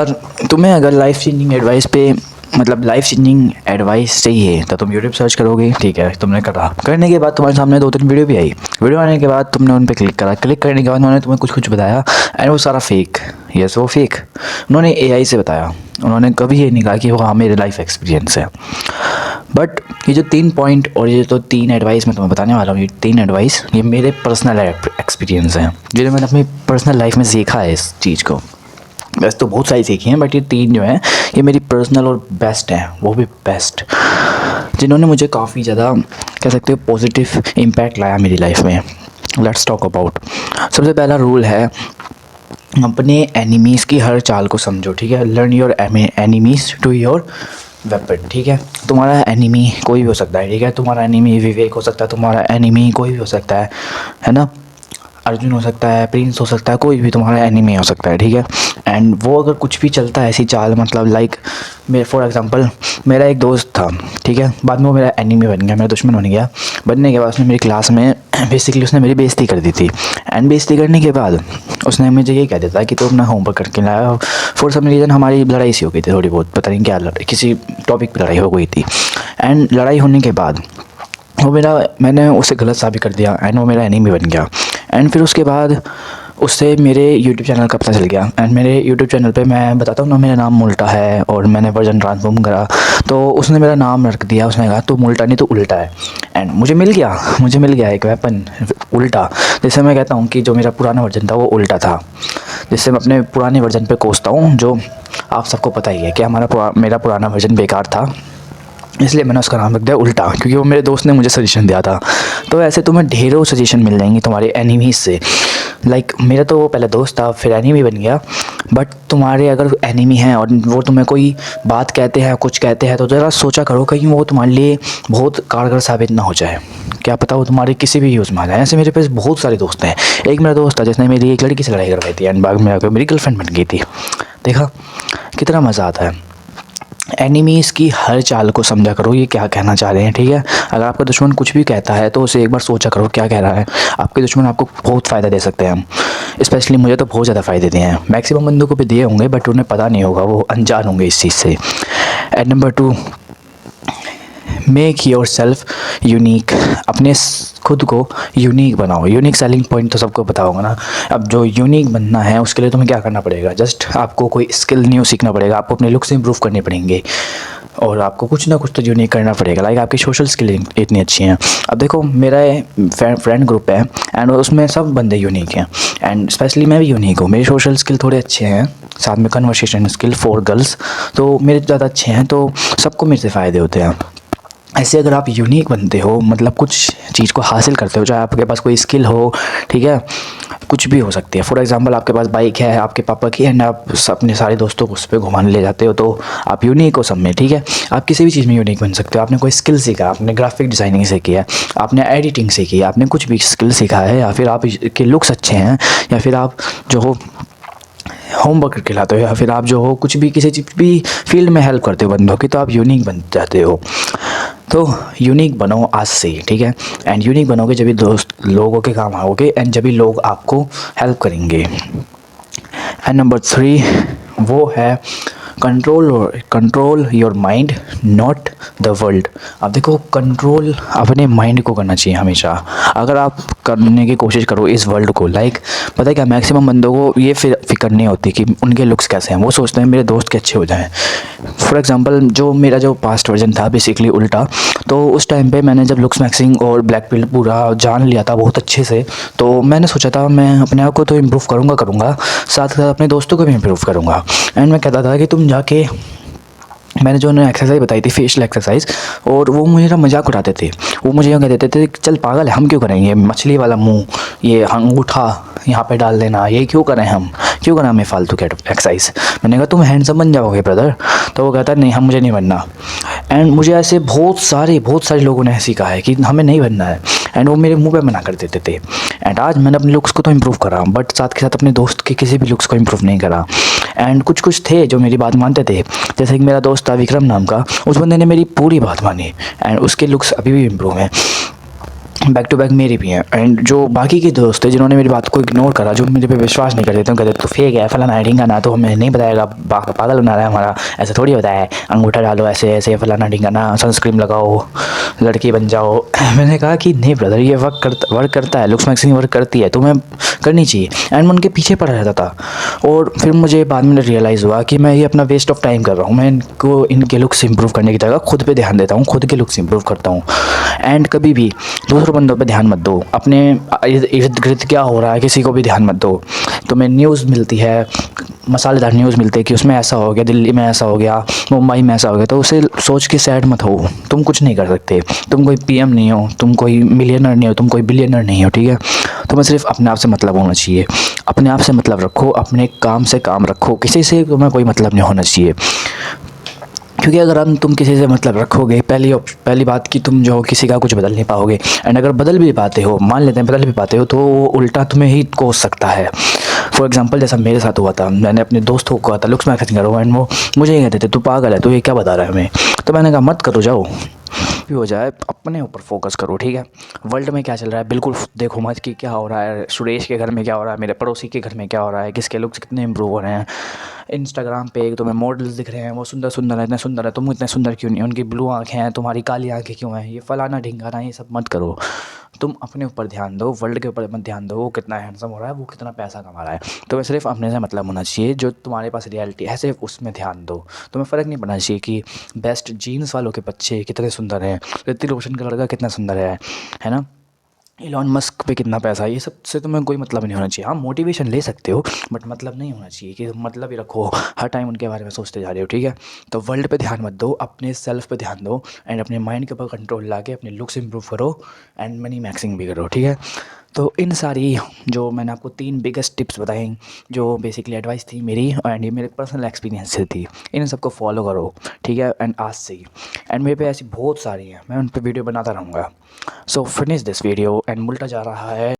और तुम्हें अगर लाइफ चेंजिंग एडवाइस पे मतलब लाइफ चेंजिंग एडवाइस चाहिए तो तुम यूट्यूब सर्च करोगे, ठीक है। तुमने करा, करने के बाद तुम्हारे सामने 2-3 वीडियो भी आई। वीडियो आने के बाद तुमने उन पर क्लिक करा, क्लिक करने के बाद उन्होंने तुम्हें कुछ कुछ बताया एंड वो सारा फेक। यस, वो फेक। उन्होंने एआई से बताया, उन्होंने कभी ये नहीं कहा कि वो हाँ मेरे लाइफ एक्सपीरियंस है। बट ये जो 3 पॉइंट और ये जो 3 एडवाइस मैं तुम्हें बताने वाला हूँ, ये 3 एडवाइस ये मेरे पर्सनल एक्सपीरियंस हैं, जो मैंने अपनी पर्सनल लाइफ में सीखा है इस चीज़ को। वैसे तो बहुत सारी सीखी हैं बट ये 3 जो हैं ये मेरी पर्सनल और बेस्ट हैं, वो भी बेस्ट, जिन्होंने मुझे काफ़ी ज़्यादा कह सकते हो पॉजिटिव इम्पैक्ट लाया मेरी लाइफ में। Let's talk about. सबसे पहला रूल है अपने एनिमीज़ की हर चाल को समझो, ठीक है। Learn your enemies to your weapon, ठीक है। तुम्हारा एनिमी कोई भी हो सकता है, ठीक है। तुम्हारा एनिमी विवेक हो सकता है, तुम्हारा एनिमी कोई भी हो सकता है ना। अर्जुन हो सकता है, प्रिंस हो सकता है, कोई भी तुम्हारा एनिमी हो सकता है, ठीक है। एंड वो अगर कुछ भी चलता है ऐसी चाल, मतलब लाइक मेरे फॉर एग्जांपल मेरा एक दोस्त था, ठीक है। बाद में वो मेरा एनिमी बन गया, मेरा दुश्मन बन गया। बनने के बाद उसने मेरी क्लास में बेसिकली उसने मेरी बेइज्जती कर दी थी। एंड बेइज्जती करने के बाद उसने मुझे ये कह देता कि तो अपना होमवर्क करके लाया। फॉर सम रीज़न हमारी लड़ाई सी हो गई थी थोड़ी बहुत, पता नहीं क्या किसी टॉपिक पर लड़ाई हो गई थी। एंड लड़ाई होने के बाद मैंने उसे गलत साबित कर दिया एंड वो मेरा एनिमी बन गया। एंड फिर उसके बाद उससे मेरे यूट्यूब चैनल का पता चल गया। एंड मेरे यूट्यूब चैनल पे मैं बताता हूँ ना, मेरा नाम मुल्टा है और मैंने वर्जन ट्रांसफॉर्म करा, तो उसने मेरा नाम रख दिया। उसने कहा तू मुल्टा नहीं, तू उल्टा है। एंड मुझे मिल गया एक वेपन उल्टा, जिससे मैं कहता हूँ कि जो मेरा पुराना वर्जन था वो उल्टा था, जिससे मैं अपने पुराने वर्जन पे कोसता हूँ। जो आप सबको पता ही है कि मेरा पुराना वर्जन बेकार था, इसलिए मैंने उसका नाम रख दिया उल्टा, क्योंकि वो मेरे दोस्त ने मुझे सजेशन दिया था। तो ऐसे तुम्हें ढेरों सजेशन मिल जाएंगे तुम्हारे एनिमीज़ से। लाइक मेरा तो वो पहले दोस्त था, फिर एनिमी बन गया। बट तुम्हारे अगर एनिमी हैं और वो तुम्हें कोई बात कहते हैं, कुछ कहते हैं, तो ज़रा सोचा करो कहीं वो तुम्हारे लिए बहुत कारगर साबित ना हो जाए। क्या पता वो तुम्हारे किसी भी यूज़ में आ जाए। ऐसे मेरे पास बहुत सारे दोस्त हैं। एक मेरा दोस्त था जिसने मेरी एक लड़की से लड़ाई करवाई थी एंड बाद में आकर मेरी गर्लफ्रेंड बन गई थी। देखा कितना मज़ा आता है। एनिमीज़ की हर चाल को समझा करो, ये क्या कहना चाह रहे हैं, ठीक है। अगर आपका दुश्मन कुछ भी कहता है तो उसे एक बार सोचा करो क्या कह रहा है। आपके दुश्मन आपको बहुत फ़ायदा दे सकते हैं। स्पेशली मुझे तो बहुत ज़्यादा फ़ायदे दिए हैं। मैक्सिमम बंदों को भी दिए होंगे बट उन्हें पता नहीं होगा, वो अनजान होंगे इस चीज़ से। And number 2, make your self unique. अपने खुद को यूनिक बनाओ। यूनिक सेलिंग पॉइंट तो सबको पता होगा ना। अब जो यूनिक बनना है उसके लिए तुम्हें क्या करना पड़ेगा, जस्ट आपको कोई स्किल न्यू सीखना पड़ेगा, आपको अपने लुक्स इंप्रूव करने पड़ेंगे और आपको कुछ ना कुछ तो यूनिक करना पड़ेगा। लाइक आपकी सोशल स्किल इतनी अच्छी हैं। अब देखो मेरा फ्रेंड ग्रुप है एंड उसमें सब बंदे यूनिक हैं एंड स्पेशली मैं भी यूनिक हूँ। मेरे सोशल स्किल थोड़े अच्छे हैं, साथ में कन्वर्सेशन स्किल फॉर गर्ल्स तो मेरे ज़्यादा अच्छे हैं, तो सबको मेरे से फ़ायदे होते हैं। ऐसे अगर आप यूनिक बनते हो, मतलब कुछ चीज़ को हासिल करते हो, चाहे आपके पास कोई स्किल हो, ठीक है, कुछ भी हो सकती है। फॉर एग्जांपल आपके पास बाइक है आपके पापा की एंड आप अपने सारे दोस्तों को उस पर घुमाने ले जाते हो, तो आप यूनिक हो सब में, ठीक है। आप किसी भी चीज़ में यूनिक बन सकते हो। आपने कोई स्किल सीखा, आपने ग्राफिक डिज़ाइनिंग सीखी है, आपने एडिटिंग सीखी है, आपने कुछ भी स्किल सीखा है, या फिर आप के लुक्स अच्छे हैं, या फिर आप जो हो होमवर्क करके लाते हो, या फिर आप जो हो कुछ भी किसी चीज़ भी फील्ड में हेल्प करते हो बंदों की, तो आप यूनिक बन जाते हो। तो यूनिक बनो आज से ही, ठीक है। एंड यूनिक बनोगे जब भी दोस्त लोगों के काम आओगे एंड जब भी लोग आपको हेल्प करेंगे। एंड नंबर 3 वो है control your mind not the world. अब देखो कंट्रोल अपने माइंड को करना चाहिए हमेशा। अगर आप करने की कोशिश करो इस वर्ल्ड को, लाइक पता है क्या, मैक्सिमम बंदों को ये फिक्र नहीं होती कि उनके लुक्स कैसे हैं। वो सोचते हैं मेरे दोस्त के अच्छे हो जाएं। फॉर एग्जांपल जो मेरा जो पास्ट वर्जन था बेसिकली उल्टा, तो उस टाइम पे मैंने जब लुक्स मैक्सिंग और ब्लैक बेल्ट पूरा जान लिया था बहुत अच्छे से, तो मैंने सोचा था मैं अपने आप को तो इम्प्रूव करूँगा, साथ साथ अपने दोस्तों को भी इम्प्रूव करूँगा। एंड मैं कहता था कि तुम जाके, मैंने जो उन्हें एक्सरसाइज बताई थी फेशियल एक्सरसाइज, और वो मेरा मजाक उड़ाते थे। वो मुझे यूँ कहते थे चल पागल है, हम क्यों करेंगे मछली वाला मुंह, ये अंगूठा यहाँ पे डाल देना, ये क्यों करें हमें फालतू के एक्सरसाइज। मैंने कहा तुम हैंडसम बन जाओगे ब्रदर। तो वो कहता नहीं मुझे नहीं बनना। एंड मुझे ऐसे बहुत सारे लोगों ने ऐसी कहा है कि हमें नहीं बनना है, एंड वो मेरे मुंह पे मना कर देते थे। एंड आज मैंने अपने लुक्स को तो इम्प्रूव करा, बट साथ के साथ अपने दोस्त के किसी भी लुक्स को इम्प्रूव नहीं करा। एंड कुछ थे जो मेरी बात मानते थे, जैसे कि मेरा दोस्त था विक्रम नाम का, उस बंदे ने मेरी पूरी बात मानी एंड उसके लुक्स अभी भी इम्प्रूव हैं। बैक टू बैक मेरी भी हैं। एंड जो बाकी के दोस्त हैं जिन्होंने मेरी बात को इग्नोर करा, जो मेरे पे विश्वास नहीं करते, तो कहते तो फेक है, फलाना है ढिंगाना, तो हमें नहीं बताएगा, पागल बना रहा है हमारा, ऐसे थोड़ी होता है, अंगूठा डालो ऐसे ऐसे, फलाना ढिंगाना, सनस्क्रीन लगाओ, लड़की बन जाओ। मैंने कहा कि नहीं ब्रदर, ये वर्क करता है, लुक्स मैक्सिंग वर्क करती है, तुम्हें करनी चाहिए। एंड मैं उनके पीछे पड़ा रहता था, और फिर मुझे बाद में रियलाइज़ हुआ कि मैं ये अपना वेस्ट ऑफ टाइम कर रहा हूँ। मैं इनको इनके लुक्स इंप्रूव करने की जगह खुद पे ध्यान देता हूँ, खुद के लुक्स इंप्रूव करता हूँ। एंड कभी भी दूसरों बंदों पे ध्यान मत दो, अपने इर्द गिर्द क्या हो रहा है किसी को भी ध्यान मत दो। तुम्हें न्यूज़ मिलती है, मसालेदार न्यूज़ मिलती है कि उसमें ऐसा हो गया, दिल्ली में ऐसा हो गया, मुंबई में ऐसा हो गया, तो उसे सोच के सैड मत हो। तुम कुछ नहीं कर सकते, तुम कोई पीएम नहीं हो, तुम कोई मिलियनर नहीं हो, तुम कोई बिलियनर नहीं हो, ठीक है। तुम्हें सिर्फ अपने आप से मतलब होना चाहिए, अपने आप से मतलब रखो, अपने काम से काम रखो, किसी से तुम्हें कोई मतलब नहीं होना चाहिए। क्योंकि अगर तुम किसी से मतलब रखोगे, पहली बात कि तुम जो किसी का कुछ बदल नहीं पाओगे। एंड अगर बदल भी पाते हो, मान लेते हैं बदल भी पाते हो, तो वो उल्टा तुम्हें ही कोस सकता है। फॉर एग्जांपल जैसा मेरे साथ हुआ था, मैंने अपने दोस्तों को कहा था लुक्स मैक्सिंग करो, एंड वो मुझे ही कहते थे तू पागल है, तू ये क्या बता रहा है हमें। तो मैंने कहा मत करो, जाओ भी हो जाए, अपने ऊपर फोकस करो, ठीक है। वर्ल्ड में क्या चल रहा है बिल्कुल देखो मत कि क्या हो रहा है, सुरेश के घर में क्या हो रहा है, मेरे पड़ोसी के घर में क्या हो रहा है, किसके लुक्स कितने इंप्रूव हो रहे हैं। इंस्टाग्राम पे तुम्हें मॉडल्स दिख रहे हैं, वो सुंदर सुंदर है, इतने सुंदर है, तुम इतने सुंदर क्यों नहीं, उनकी ब्लू आँखें हैं, तुम्हारी काली आँखें क्यों हैं, ये फलाना ढिंगाना, ये सब मत करो। तुम अपने ऊपर ध्यान दो, वर्ल्ड के ऊपर मत ध्यान दो, वो कितना हैंडसम हो रहा है, वो कितना पैसा कमा रहा है। तुम्हें सिर्फ अपने से मतलब होना चाहिए, जो तुम्हारे पास रियलिटी है सिर्फ उसमें ध्यान दो। तुम्हें फ़र्क नहीं पड़ना चाहिए कि बेस्ट जीन्स वालों के बच्चे कितने सुंदर हैं, ऋतिक रोशन का लड़का कितना सुंदर है ना, इलॉन मस्क पे कितना पैसा है, ये सब से तुम्हें कोई मतलब नहीं होना चाहिए। हाँ मोटिवेशन ले सकते हो, बट मतलब नहीं होना चाहिए कि मतलब ही रखो, हर टाइम उनके बारे में सोचते जा रहे हो, ठीक है। तो वर्ल्ड पे ध्यान मत दो, अपने सेल्फ पे ध्यान दो, एंड अपने माइंड के ऊपर कंट्रोल ला के अपने लुक्स इंप्रूव करो, एंड मनी मैक्सिंग भी करो, ठीक है। तो इन सारी जो मैंने आपको 3 बिगेस्ट टिप्स बताई, जो बेसिकली एडवाइस थी मेरी, एंड ये मेरे पर्सनल एक्सपीरियंस से थी, इन सबको फॉलो करो, ठीक है। एंड आज से ही, एंड मेरे पे ऐसी बहुत सारी हैं, मैं उन पे वीडियो बनाता रहूँगा। सो फिनिश दिस वीडियो, एंड उल्टा जा रहा है।